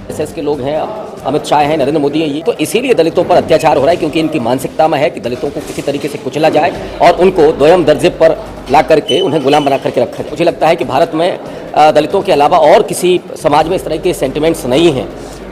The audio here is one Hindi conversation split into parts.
आरएसएस के लोग हैं, अमित शाह हैं, नरेंद्र मोदी हैं, ये तो इसीलिए दलितों पर अत्याचार हो रहा है क्योंकि इनकी मानसिकता में है कि दलितों को किसी तरीके से कुचला जाए और उनको दोयम दर्जे पर ला करके उन्हें गुलाम बना करके रखा जाए। मुझे लगता है कि भारत में दलितों के अलावा और किसी समाज में इस तरह के सेंटिमेंट्स नहीं हैं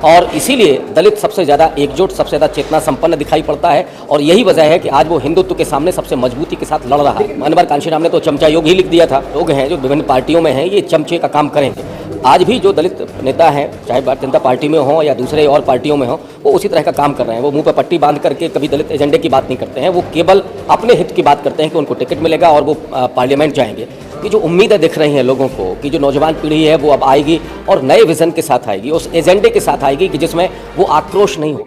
और इसीलिए दलित सबसे ज़्यादा एकजुट, सबसे ज़्यादा चेतना संपन्न दिखाई पड़ता है और यही वजह है कि आज वो हिंदुत्व के सामने सबसे मजबूती के साथ लड़ रहा है। मानवर कांशीराम ने तो चमचा योग ही लिख दिया था। लोग हैं जो विभिन्न पार्टियों में हैं, ये चमचे का काम करेंगे। आज भी जो दलित नेता हैं, चाहे भारतीय जनता पार्टी में हों या दूसरे और पार्टियों में हों, वो उसी तरह का काम कर रहे हैं। वो मुंह पर पट्टी बांध करके कभी दलित एजेंडे की बात नहीं करते हैं, वो केवल अपने हित की बात करते हैं कि उनको टिकट मिलेगा और वो पार्लियामेंट जाएंगे। ये जो उम्मीदें दिख रही हैं लोगों को कि जो नौजवान पीढ़ी है वो अब आएगी और नए विजन के साथ आएगी, उस एजेंडे के साथ आएगी कि जिसमें वो आक्रोश नहीं हो।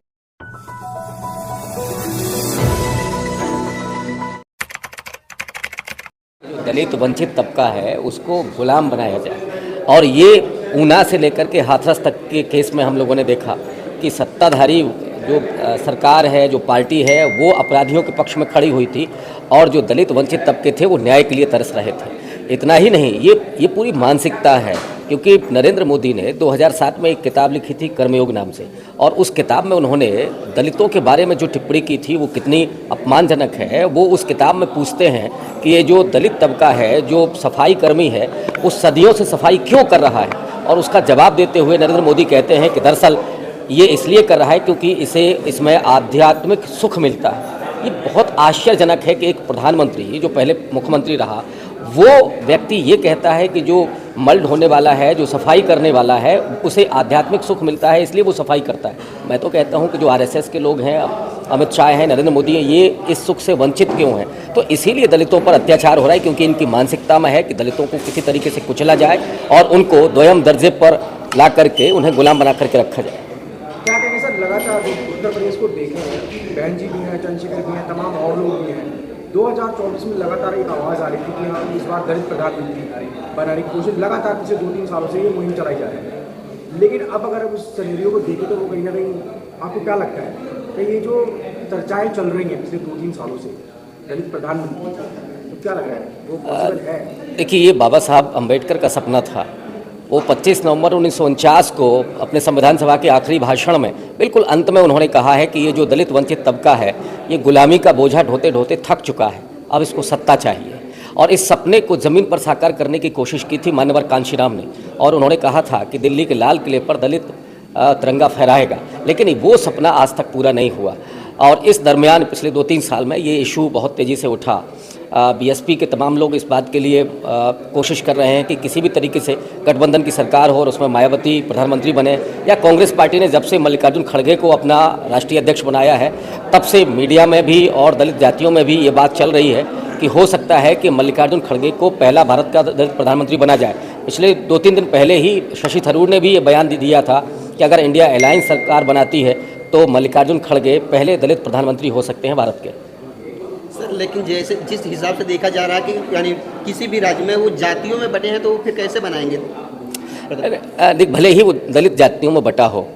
जो दलित वंचित तबका है उसको गुलाम बनाया जाए और ये ऊना से लेकर के हाथरस तक के केस में हम लोगों ने देखा कि सत्ताधारी जो सरकार है, जो पार्टी है, वो अपराधियों के पक्ष में खड़ी हुई थी और जो दलित वंचित तबके थे वो न्याय के लिए तरस रहे थे। इतना ही नहीं, ये पूरी मानसिकता है क्योंकि नरेंद्र मोदी ने 2007 में एक किताब लिखी थी कर्मयोग नाम से और उस किताब में उन्होंने दलितों के बारे में जो टिप्पणी की थी वो कितनी अपमानजनक है। वो उस किताब में पूछते हैं कि ये जो दलित तबका है, जो सफाई कर्मी है, वो सदियों से सफाई क्यों कर रहा है और उसका जवाब देते हुए नरेंद्र मोदी कहते हैं कि दरअसल ये इसलिए कर रहा है क्योंकि इसमें आध्यात्मिक सुख मिलता है। ये बहुत आश्चर्यजनक है कि एक प्रधानमंत्री जो पहले मुख्यमंत्री रहा वो व्यक्ति ये कहता है कि जो मल्ड होने वाला है, जो सफाई करने वाला है, उसे आध्यात्मिक सुख मिलता है इसलिए वो सफाई करता है। मैं तो कहता हूँ कि जो आरएसएस के लोग हैं, अमित शाह हैं, नरेंद्र मोदी हैं, ये इस सुख से वंचित क्यों हैं? तो इसीलिए दलितों पर अत्याचार हो रहा है क्योंकि इनकी मानसिकता में है कि दलितों को किसी तरीके से कुचला जाए और उनको दोयम दर्जे पर ला करके उन्हें गुलाम बना करके रखा जाए। क्या कहेंगे सर, लगातार उत्तर प्रदेश को देखें, बहन जी भी हैं, चंद्रशेखर भी हैं, तमाम और लोग भी हैं। 2024 में लगातार एक आवाज़ आ रही थी कि हाँ इस बार दलित प्रधानमंत्री बनाने की कोशिश लगातार पिछले 2-3 सालों से ये मुहिम चलाई जा रही है। लेकिन अब अगर उस सिनेरियो को देखें तो वो कहीं ना कहीं आपको क्या लगता है कि ये जो चर्चाएँ चल रही हैं पिछले 2-3 सालों से दलित प्रधानमंत्री, तो क्या लग रहा है वो पॉसिबल है? देखिए, ये बाबा साहब अम्बेडकर का सपना था। वो 25 नवंबर 1949 को अपने संविधान सभा के आखिरी भाषण में बिल्कुल अंत में उन्होंने कहा है कि ये जो दलित वंचित तबका है ये गुलामी का बोझा ढोते ढोते थक चुका है, अब इसको सत्ता चाहिए। और इस सपने को ज़मीन पर साकार करने की कोशिश की थी मानवर कांशीराम ने और उन्होंने कहा था कि दिल्ली के लाल किले पर दलित तिरंगा फहराएगा, लेकिन वो सपना आज तक पूरा नहीं हुआ। और इस दरमियान पिछले 2-3 साल में ये इशू बहुत तेज़ी से उठा। बीएसपी के तमाम लोग इस बात के लिए कोशिश कर रहे हैं कि किसी भी तरीके से गठबंधन की सरकार हो और उसमें मायावती प्रधानमंत्री बने, या कांग्रेस पार्टी ने जब से मल्लिकार्जुन खड़गे को अपना राष्ट्रीय अध्यक्ष बनाया है तब से मीडिया में भी और दलित जातियों में भी ये बात चल रही है कि हो सकता है कि मल्लिकार्जुन खड़गे को पहला भारत का दलित प्रधानमंत्री बना जाए। पिछले 2-3 दिन पहले ही शशि थरूर ने भी ये बयान दिया था कि अगर इंडिया अलायंस सरकार बनाती है तो मल्लिकार्जुन खड़गे पहले दलित प्रधानमंत्री हो सकते हैं भारत के। सर, लेकिन जैसे जिस हिसाब से देखा जा रहा है कि यानी किसी भी राज्य में वो जातियों में बटे हैं तो फिर कैसे बनाएंगे? देख, भले ही वो दलित जातियों में बटा हो,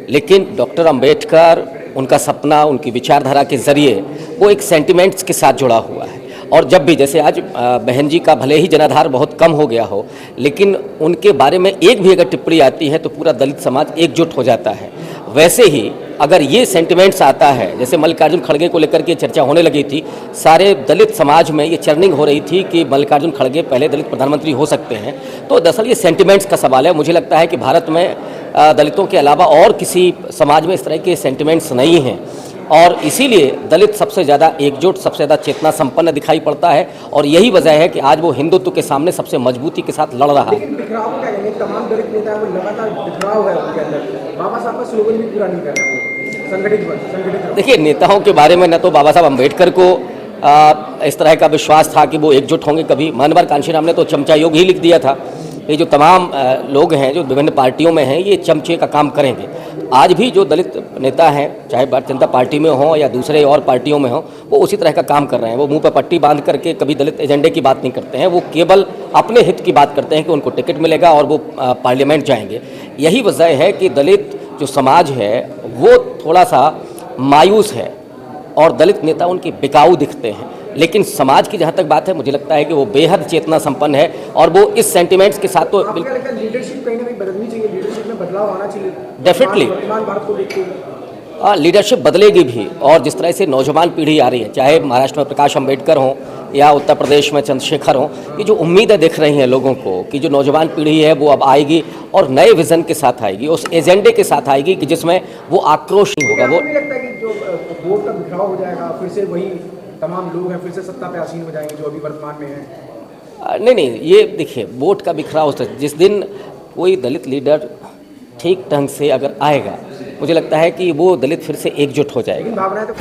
लेकिन डॉक्टर अंबेडकर, उनका सपना, उनकी विचारधारा के जरिए वो एक सेंटिमेंट्स के साथ जुड़ा हुआ है। और जब भी, जैसे आज बहन जी का भले ही जनाधार बहुत कम हो गया हो, लेकिन उनके बारे में एक भी अगर टिप्पणी आती है तो पूरा दलित समाज एकजुट हो जाता है। वैसे ही अगर ये सेंटिमेंट्स आता है, जैसे मल्लिकार्जुन खड़गे को लेकर के चर्चा होने लगी थी, सारे दलित समाज में ये चर्निंग हो रही थी कि मल्लिकार्जुन खड़गे पहले दलित प्रधानमंत्री हो सकते हैं, तो दरअसल ये सेंटिमेंट्स का सवाल है। मुझे लगता है कि भारत में दलितों के अलावा और किसी समाज में इस तरह के सेंटिमेंट्स नहीं हैं और इसीलिए दलित सबसे ज़्यादा एकजुट, सबसे ज़्यादा चेतना संपन्न दिखाई पड़ता है और यही वजह है कि आज वो हिंदुत्व के सामने सबसे मजबूती के साथ लड़ रहा है। लेकिन बिखराव क्या है, तमाम दलित नेता वो लगातार बिखराव है उनके अंदर, बाबा साहब का स्लोगन भी पूरा नहीं कर रहे हैं, संगठित। देखिए, नेताओं के बारे में न तो बाबा साहब अम्बेडकर को इस तरह का विश्वास था कि वो एकजुट होंगे कभी। मानवर कांशीराम ने तो चमचा योग ही लिख दिया था। ये जो तमाम लोग हैं जो विभिन्न पार्टियों में हैं, ये चमचे का काम करेंगे। आज भी जो दलित नेता हैं, चाहे भारतीय जनता पार्टी में हों या दूसरे और पार्टियों में हों, वो उसी तरह का काम कर रहे हैं। वो मुंह पर पट्टी बांध करके कभी दलित एजेंडे की बात नहीं करते हैं, वो केवल अपने हित की बात करते हैं कि उनको टिकट मिलेगा और वो पार्लियामेंट जाएंगे। यही वजह है कि दलित जो समाज है वो थोड़ा सा मायूस है और दलित नेता उनके बिकाऊ दिखते हैं। लेकिन समाज की जहाँ तक बात है, मुझे लगता है कि वो बेहद चेतना संपन्न है और वो इस सेंटिमेंट्स के साथ तो लीडरशिप कहीं ना कहीं बदलनी चाहिए, लीडरशिप में बदलाव आना चाहिए Definitely. वर्तमान भारत को देखते हुए। लीडरशिप बदलेगी भी, और जिस तरह से नौजवान पीढ़ी आ रही है, चाहे महाराष्ट्र में प्रकाश अम्बेडकर हों या उत्तर प्रदेश में चंद्रशेखर हों, ये जो उम्मीदें दिख रही हैं लोगों को कि जो नौजवान पीढ़ी है वो अब आएगी और नए विज़न के साथ आएगी, उस एजेंडे के साथ आएगी कि जिसमें वो आक्रोश नहीं होगा। वो आपको नहीं लगता कि जो वोट का बिखराव हो जाएगा, फिर से वही तमाम लोग हैं फिर से सत्ता पे आसीन हो जाएंगे जो अभी वर्तमान में हैं? नहीं, ये देखिए, वोट का बिखराव होता है। जिस दिन कोई दलित लीडर ठीक ढंग से अगर आएगा, मुझे लगता है कि वो दलित फिर से एकजुट हो जाएगा। लेकिन भावनाएं तो